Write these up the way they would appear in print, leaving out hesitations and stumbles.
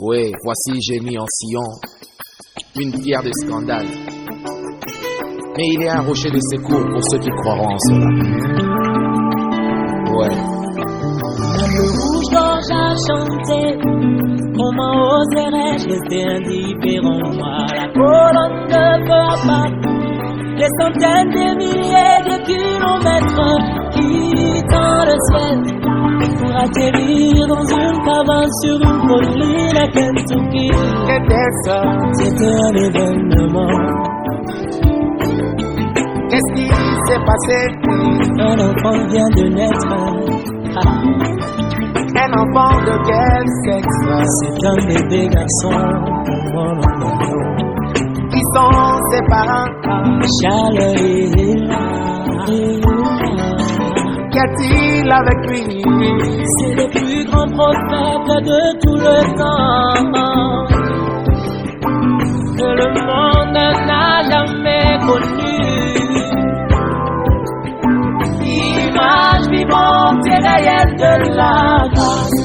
Ouais, voici j'ai mis en sillon une pierre de scandale. Mais il est un rocher de secours pour ceux qui croiront en cela. Ouais. Même le rouge-gorge a chanté. Comment oserais-je rester indifférent? Moi, la colonne ne peut pas. Des centaines de milliers de kilomètres quittant le ciel pour atterrir dans une cabane sur une colline à Kentucky. C'était un événement. Qu'est-ce qui s'est passé? Un enfant vient de naître. Un enfant de quel sexe? C'est un bébé garçon. Qui sont ses parents? Charles et Hila. Qu'y a-t-il avec lui? C'est le plus grand prophète de tout le temps que le monde n'a jamais connu. Image vivante et réelle de la grâce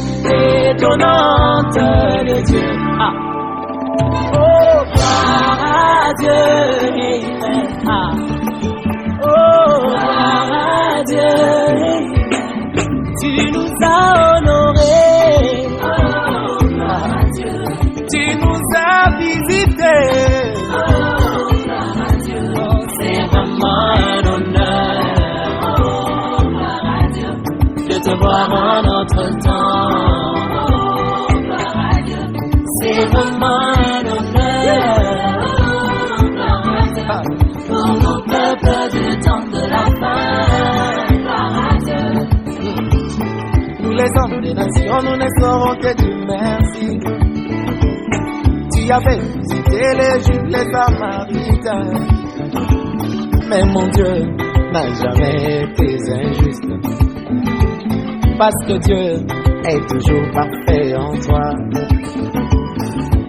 étonnante de Dieu. Oh, gloire à Dieu, amen. Oh, gloire à Dieu, tu nous as honorés. Oh, gloire à Dieu, Tu nous as visités. oh, gloire à Dieu, c'est vraiment un honneur. Oh, gloire à Dieu, de te voir en notre temps. Oh, gloire à Dieu, c'est vraiment un honneur. Oh, gloire à Dieu, pour nos peuples du temps de la fin. Gloire à Dieu. Nous les hommes des nations, nous ne saurons que du merci. Tu avais visité les Juifs, les Samaritains. Mais mon Dieu n'a jamais été injuste. Parce que Dieu est toujours parfait en toi.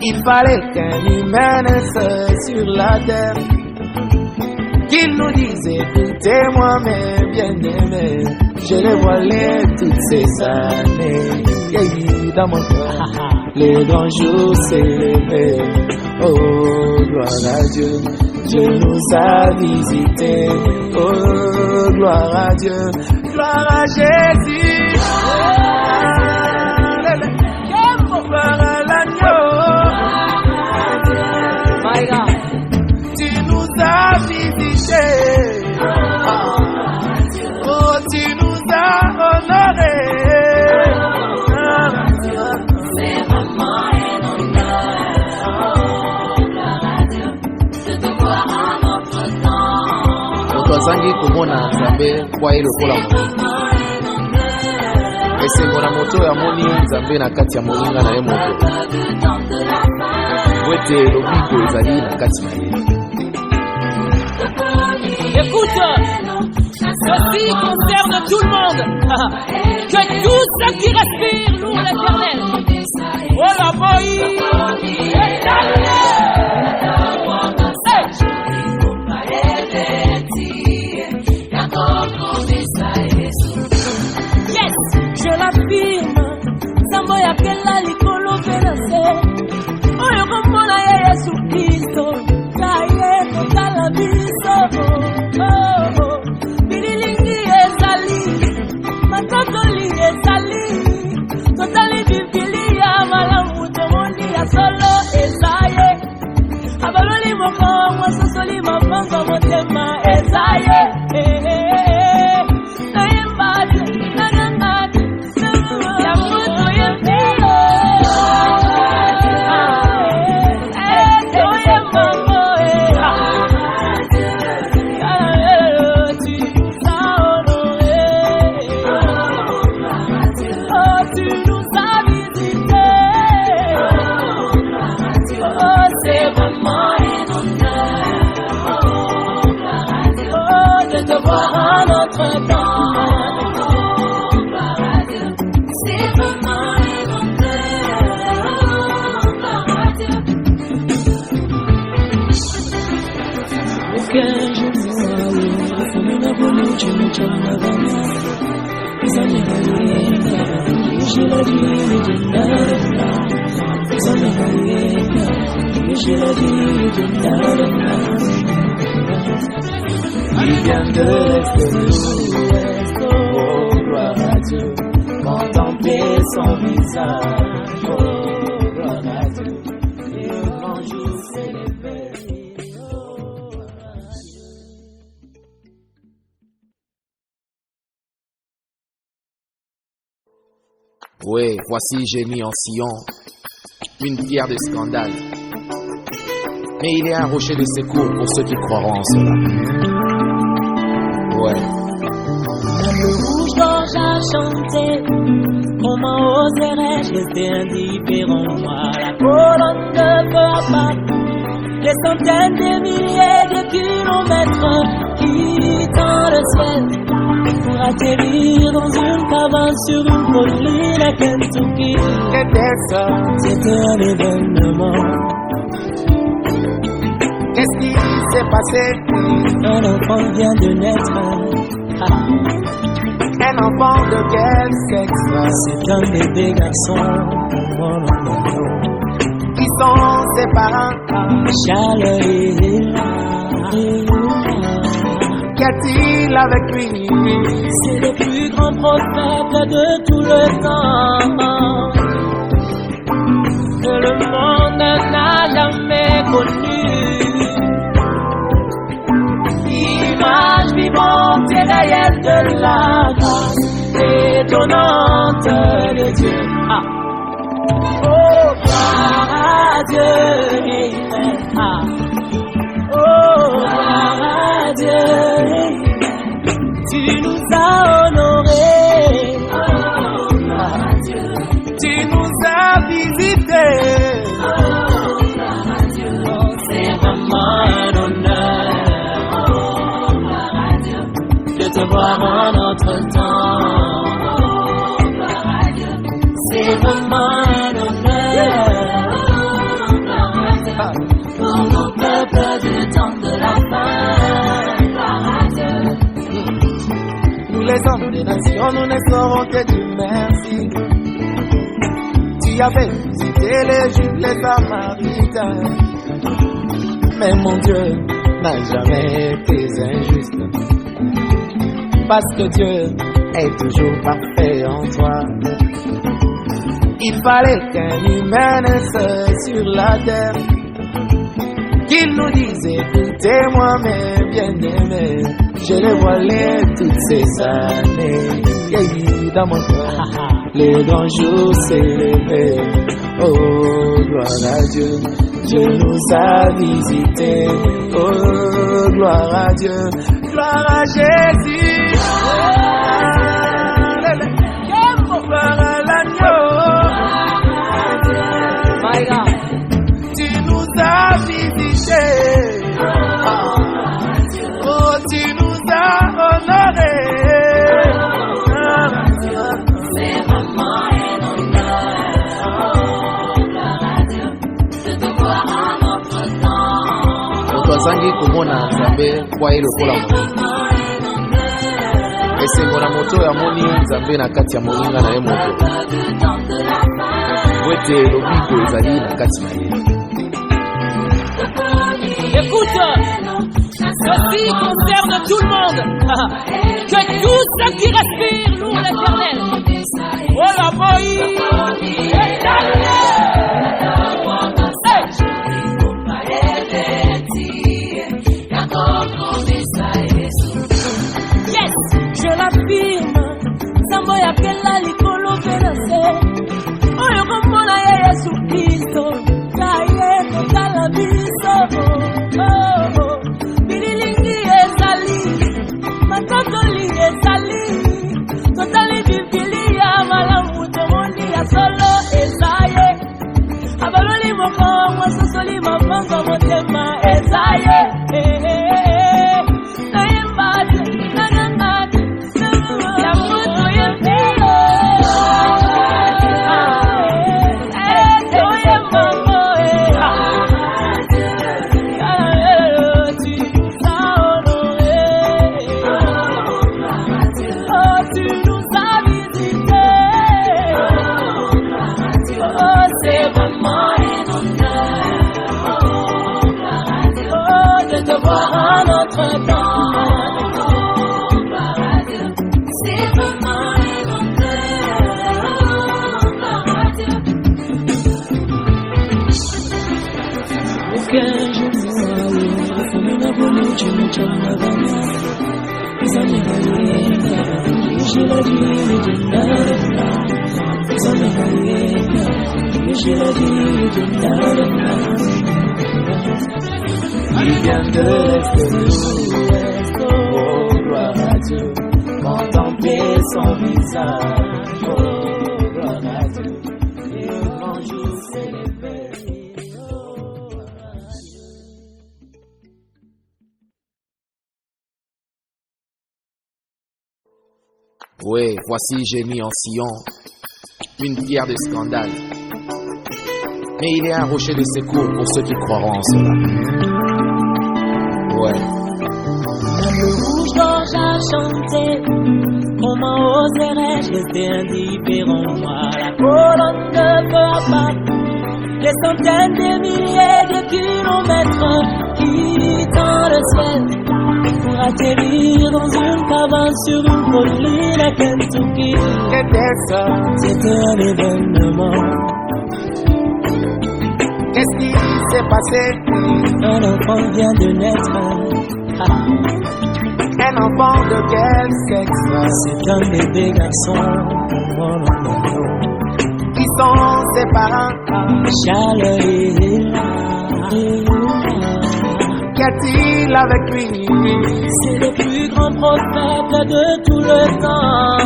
Il fallait qu'un humain naisse sur la terre, qu'il nous dise écoutez-moi mes bien-aimés, je les voilais toutes ces années. Vieilli dans mon cœur, le grand jour s'est levé. Oh, gloire à Dieu, Dieu nous a visités. Oh, gloire à Dieu, gloire à Jésus. Gloire à l'agneau. My God, tu nous as visités. Oh, tu nous as honorés. C'est vraiment un honneur. Gloire à Dieu, de te voir en notre temps. Otwazangi kumona Nzambe kwa ile kola esengo na moto ya moni Nzambe na kati ya moninga na ye moto wete lobiko ezali na kati na ye. Écoute, ceci concerne tout le monde. Que tous ceux qui respirent louent l'Éternel. Oh la boy, yes, je l'affirme. Zambo ya kela likolo venase. Oyo komona ya Yesu Kristo. Kaye kotala biso. Oh, oh. Bililingi ezali. Matotoli ezali. Totali bibilia malamu tomoni ya solo ezaye. Abaloli moko mwasosoli mabango motema ezaye. je le dis d'une Il vient de l'Est, oh gloire à Dieu, contempler son visage, oh gloire à Dieu, et le grand jour célébrer. Ouais, voici j'ai mis en Sion une pierre de scandale. Mais il est un rocher de secours pour ceux qui croiront en cela. Ouais. Même le rouge gorge a chanté. Comment oserais-je rester indifférent? Moi, la colonne de feu abattre des centaines de milliers de kilomètres quittant le ciel pour atterrir dans une cabane sur une colline à Kentucky. Qu'était ça? C'était un événement. Qu'est-ce qui s'est passé? Un enfant vient de naître. Un enfant de quel sexe? C'est un bébé garçon. Qui sont ses parents? Charles et Qu'y a-t-il avec lui? c'est le plus grand prophète de tout le temps que le monde n'a jamais connu. Image vivante et réelle de la grâce étonnante de Dieu. Ah. Oh, gloire à Dieu. Ah. Oh, gloire à Dieu. Tu nous as honorés. Oh, gloire à Dieu. Tu nous as visités. Oh, gloire à Dieu. Oh, c'est vraiment un honneur. Oh, gloire à Dieu. De te voir en notre temps. Oh, gloire à Dieu. C'est vraiment un honneur. Oh, gloire à Dieu. Pour nos peuples du temps de la fin. Gloire à Dieu. Nous les hommes des nations, nous ne saurons que dire merci. Tu avais visité les Juifs, les Samaritains. Mais mon Dieu n'a jamais été injuste. Parce que Dieu est toujours parfait en toi. Il fallait qu'un humain naisse sur la terre, qu'il nous dise écoutez-moi mes bien-aimés, je les voilais toutes ces années. Vieilli dans mon cœur, le grand jour s'est levé. Oh gloire à Dieu, Dieu nous a visités. Oh gloire à Dieu, gloire à Jésus. Gloire à l'agneau. My God. Tu nous as visités. Oh, tu nous as honorés. C'est vraiment un honneur. Oh, gloire à Dieu. De te voir en notre temps. Moto azangi komona Nzambe kwa ile kola moto. Esengo na moto ya moni Nzambe na kati ya moninga na ye moto. Wete lobiko ezali na kati na ye. Écoute, ceci concerne tout le monde. Que tous ceux qui respirent louent l'Éternel. Oh la Moïse, yes, je l'affirme. Sambo ya kela likolo penase. Oyo komona ya Yesu Kristo. Kaye kotala biso. Bililingi ezali. Makokoli ezali. Totali bibilia malamu tomondi ya solo ezaye. Abaloli moko mwasosoli mafango motema ezaye. Nayembade, nangangade, ya mutu yempiro. Oye mamo, tu nous as honorés. Oh, tu nous as visités. Oh, c'est vraiment un honneur. voir un autre temps. C'est vraiment un honneur. Aucun jour comme une abonnée, me chama bana. Zamerayena, Jila Jina, Zamerayena, Jila Jina. Il vient de l'Est, oh gloire à Dieu, contempler son visage, oh gloire à Dieu, et le grand jour célébrer. Oui, voici j'ai mis en Sion une pierre de scandale. Mais il est un rocher de secours pour ceux qui croiront en cela. Ouais. Le rouge d'orge a chanté. Comment oserais-je rester indifférent? Moi, la colonne de feu abattre les centaines de milliers de kilomètres quittant le ciel pour atterrir dans une cabane sur une colline à Kentucky. Qu'était ça? C'était un événement. Qu'est-ce qui s'est passé? Un enfant vient de naître. Un enfant de quel sexe? C'est un bébé garçon. Qui sont ses parents? Charles et Léla. Qu'y a-t-il avec lui? C'est le plus grand prophète de tout le temps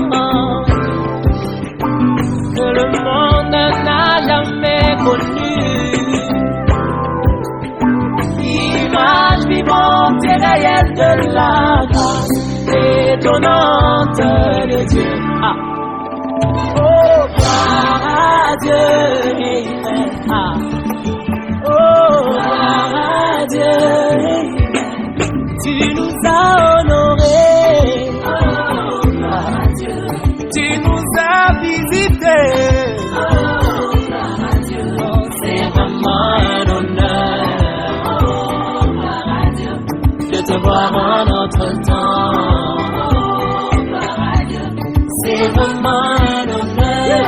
que le monde n'a jamais connu. Image vivante et réelle de la grâce étonnante de Dieu. Ah. Oh, gloire à Dieu. Ah. Oh, gloire à Dieu. Tu nous as honorés. Oh, gloire à Dieu. Tu nous as visités. Oh, gloire à Dieu. C'est vraiment un honneur. Oh, gloire à Dieu. De te voir en notre temps. Oh, gloire à Dieu. C'est vraiment un honneur.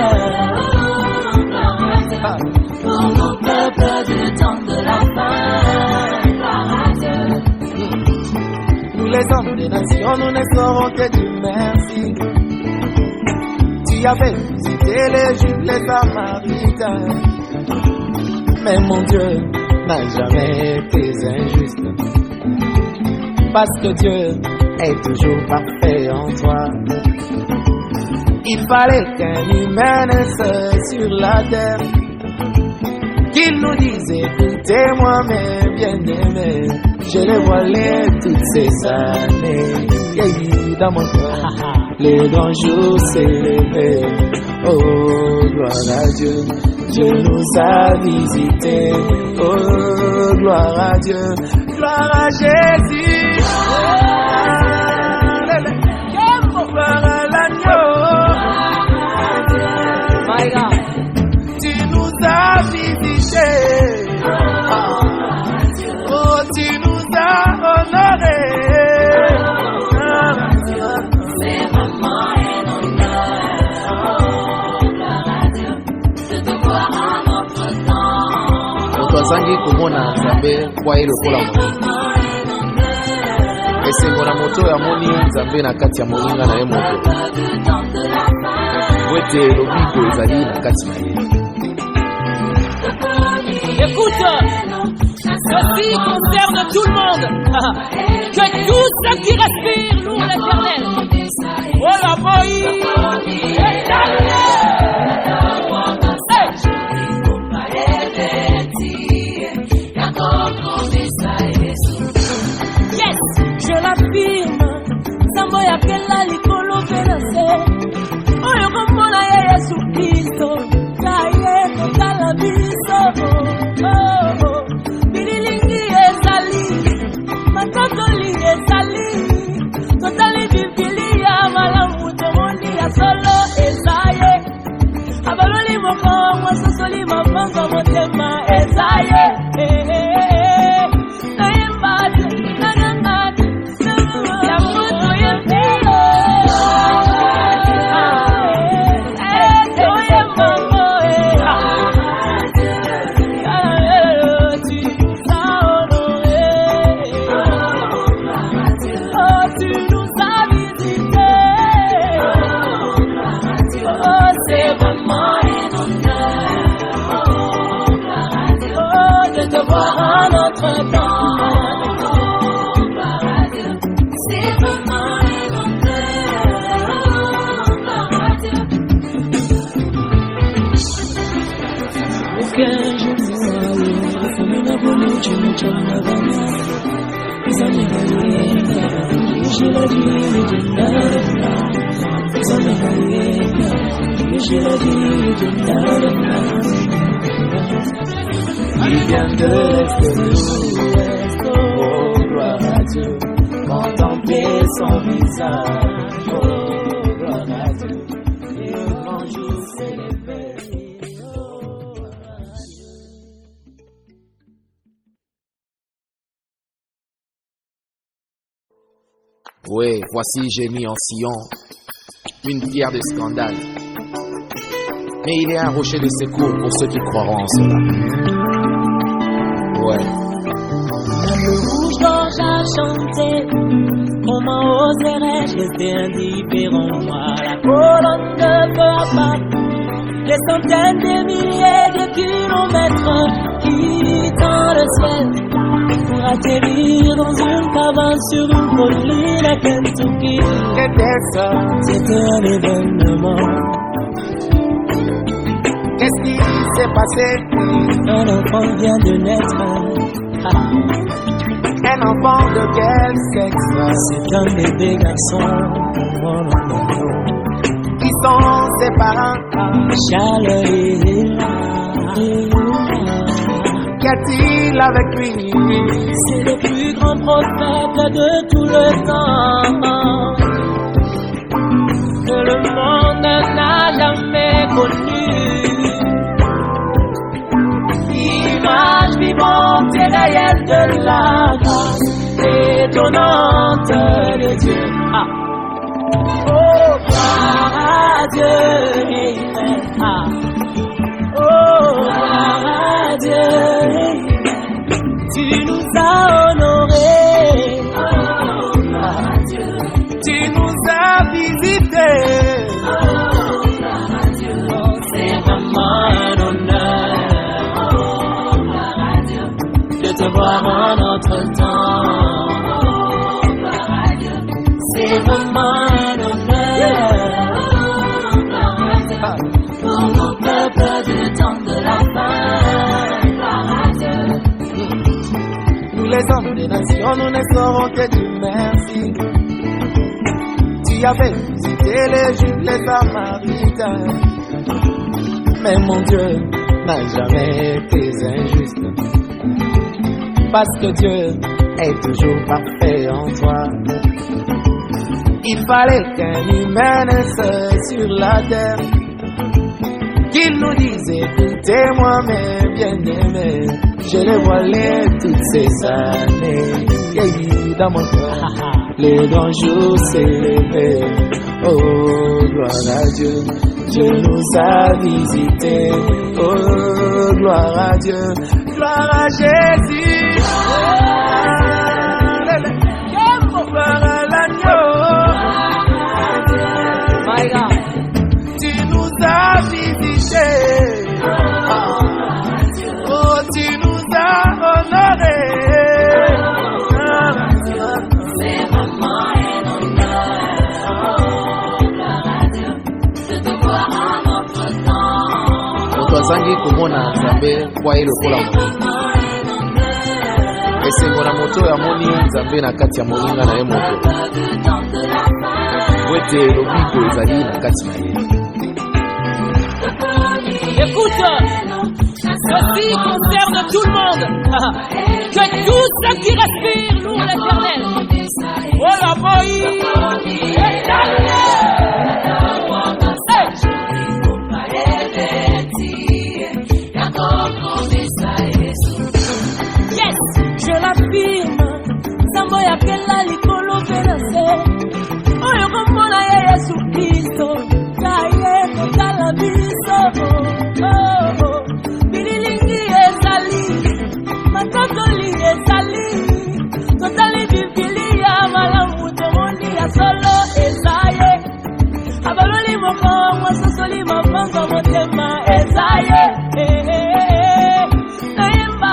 Oh, gloire à Dieu. Pour nos peuples du temps de la fin. Gloire à Dieu. Nous les hommes des nations, nous ne saurons que dire merci. Tu avais visité les Juifs, les Samaritains. Mais mon Dieu n'a jamais été injuste. Parce que Dieu est toujours parfait en toi. Il fallait qu'un humain naisse sur la terre, qu'il nous dise écoutez-moi mes bien-aimés, je les voilais toutes ces années. Yeah, dans mon cœur, le grand jour s'est levé. Oh, gloire à Dieu, Dieu nous a visités. Oh, gloire à Dieu, gloire à Jésus. Gloire à l'agneau. My God. Tu nous as visités. Oh, tu nous as honorés. C'est vraiment un honneur. Gloire à Dieu. De te voir en notre temps. Moto azangi komona Nzambe kwa ile kola moto. Esengo na moto ya moni Nzambe na kati ya moninga na ye moto. Wete lobiko ezali na kati na ye. Écoute, ceci concerne tout le monde. Que tous ceux qui respirent louent l'Éternel. Oh la boy, yes, je l'affirme. Samboya kela likolo venase. Oyo komona ya Yesu Kristo. Kaye kotala biso. Bililingi ezali. Makotoli ezali. Totali bibilia malamu tomoni ya solo ezaye. Abaloli moko mwasosoli mafango motema ezaye. Nayemba te voir en notre temps. C'est vraiment un honneur. Aucun jour comme une abonnée, tu me tiens la banane. Les amis, j'ai la vie, il vient de l'Est, oh gloire à Dieu, contempler son visage, oh gloire à Dieu, et le grand jour s'élève. Oui, voici j'ai mis en Sion une pierre de scandale. Mais il est un rocher de secours pour ceux qui croiront en cela. Ouais. Le rouge d'orge a chanté. Comment oserais-je rester indifférent? Moi, la colonne de feu abattre des centaines de milliers de kilomètres quittant le ciel pour atterrir dans une cabane sur une colline à Kentucky. Qu'était ça? C'était un événement. Qu'est-ce qui s'est passé? Un enfant vient de naître. Un enfant de quel sexe? C'est un bébé garçon. Qui sont ses parents? Charles et Hila. Qu'y a-t-il avec lui? C'est le plus grand prophète de tout le temps que le monde n'a jamais connu. Image vivante et réelle de la grâce étonnante de Dieu. Ah. Oh, gloire à Dieu, ah. Oh, gloire à Dieu, tu nous as honorés. Oh, gloire à Dieu, Tu nous as visités. oh, gloire à Dieu, c'est vraiment un honneur. De te voir en notre temps. C'est vraiment un honneur. Pour nos peuples du temps de la fin. Nous les hommes des nations, nous ne saurons que dire merci. Tu avais visité les Juifs, les Samaritains. Mais mon Dieu n'a jamais été injuste. Parce que Dieu est toujours parfait en toi. Il fallait qu'un humain naisse sur la terre, qu'il nous dise écoutez-moi mes bien-aimés, je les voilais toutes ces années. Et dans mon cœur, le grand jour s'est levé. Oh gloire à Dieu, Dieu nous a visités. Oh gloire à Dieu, gloire à Jésus. Gloire à l'agneau. My God. Tu nous as visités. Oh, tu nous as honorés. C'est vraiment un honneur. De te voir en notre temps. Otwazangi kumona Nzambe kwa ile kola esengo na moto ya moni Nzambe na kati ya moninga na ye moto wete lobiko ezali na kati na ye. Écoute, ceci concerne tout le monde. Que tous ceux qui respirent louent l'Éternel. Oh la boy, yes, je l'affirme. Samboya kela likolo venase. Oyo komona ye Yesu Kristo. Kaye kotala biso. Bililingi ezali. Matokoli ezali. Totali bibilia malamu tomoni ya solo ezaye. Abaloli moko mwasosoli mafanga motema ezaye. Nayemba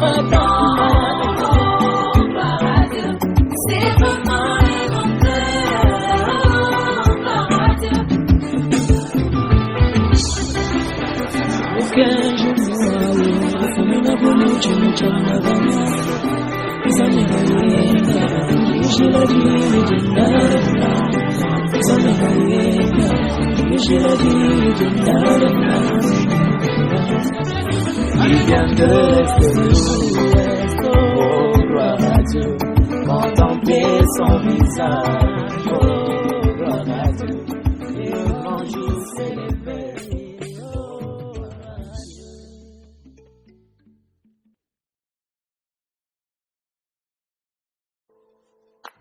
notre temps. C'est vraiment un honneur. Aucun jour comme une abonnée, tu me tiens la banane. Les années j'ai la vie de l'âme. Les années j'ai la vie de l'âme. Il vient de l'Est, oh gloire à Dieu, contempler son visage, oh gloire à Dieu, et le grand jour s'élève.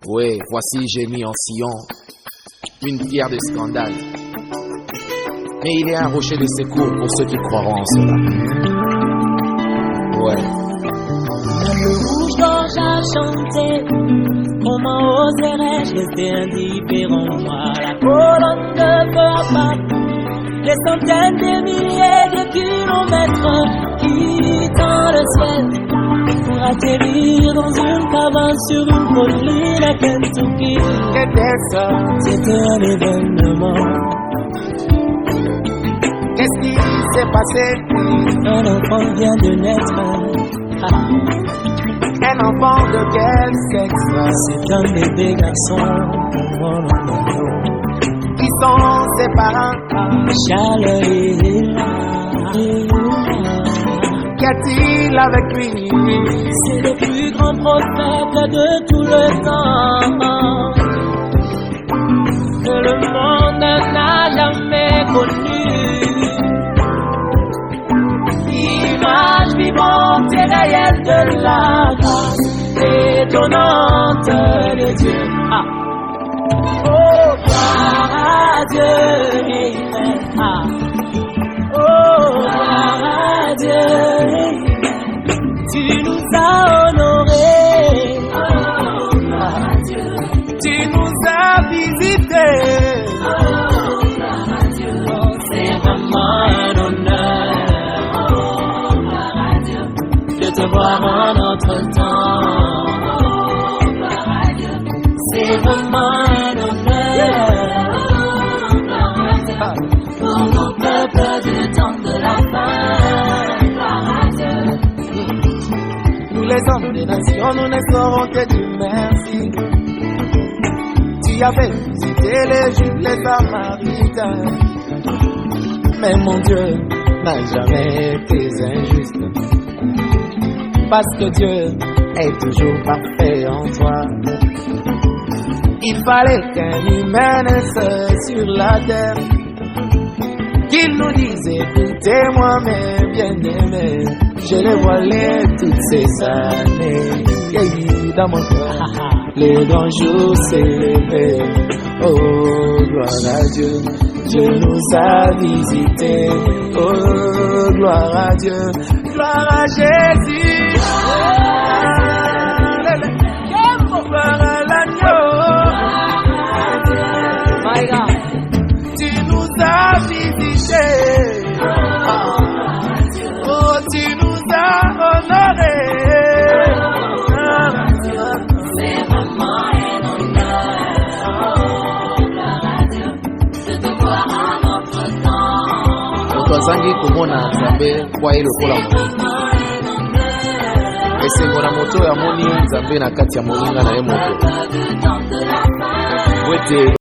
Ouais, voici j'ai mis en Sion une pierre de scandale. Mais il est un rocher de secours pour ceux qui croiront en cela. Ouais. Le rouge d'orge a chanté. Comment oserais-je rester indifférent? Moi, la colonne de feu abattre les centaines de milliers de kilomètres quittant le ciel pour atterrir dans une cabane sur une colline à Kentucky. C'était un événement. Qu'est-ce qui s'est passé? Un enfant vient de naître. Un enfant de quel sexe? C'est un bébé garçon. Qui sont ses parents? Charles et Qu'y a-t-il avec lui? C'est le plus grand prophète de tout le temps que le monde n'a jamais connu. Image vivante et réelle de la grâce étonnante de Dieu. Oh, gloire à Dieu, oh, gloire à Dieu, tu nous as honorés. Oh, gloire à Dieu, Tu nous as visités. oh, gloire à Dieu, c'est vraiment un honneur. De te voir en notre temps, c'est vraiment un honneur. Pour nos peuples du temps de la fin, Nous les hommes des nations, nous ne saurons que dire merci. Tu avais visité les Juifs, les Samaritains. Mais mon Dieu n'a jamais été injuste. Parce que Dieu est toujours parfait en toi. Il fallait qu'un humain naisse sur la terre, qu'il nous dise écoutez-moi mes bien-aimés, je les voilais toutes ces années. Et dans mon cœur, le grand jour s'est levé. Oh gloire à Dieu, Dieu nous a visités. Oh gloire à Dieu, gloire à Jésus. Gloire à l'agneau. my God. Tu nous as visités. Oh, tu nous as honorés. C'est vraiment un honneur de te voir à notre temps. Moto azangi komona Nzambe kwa ile kola moto. Esengo na moto ya moni Nzambe na kati ya moninga na ye moto. Wete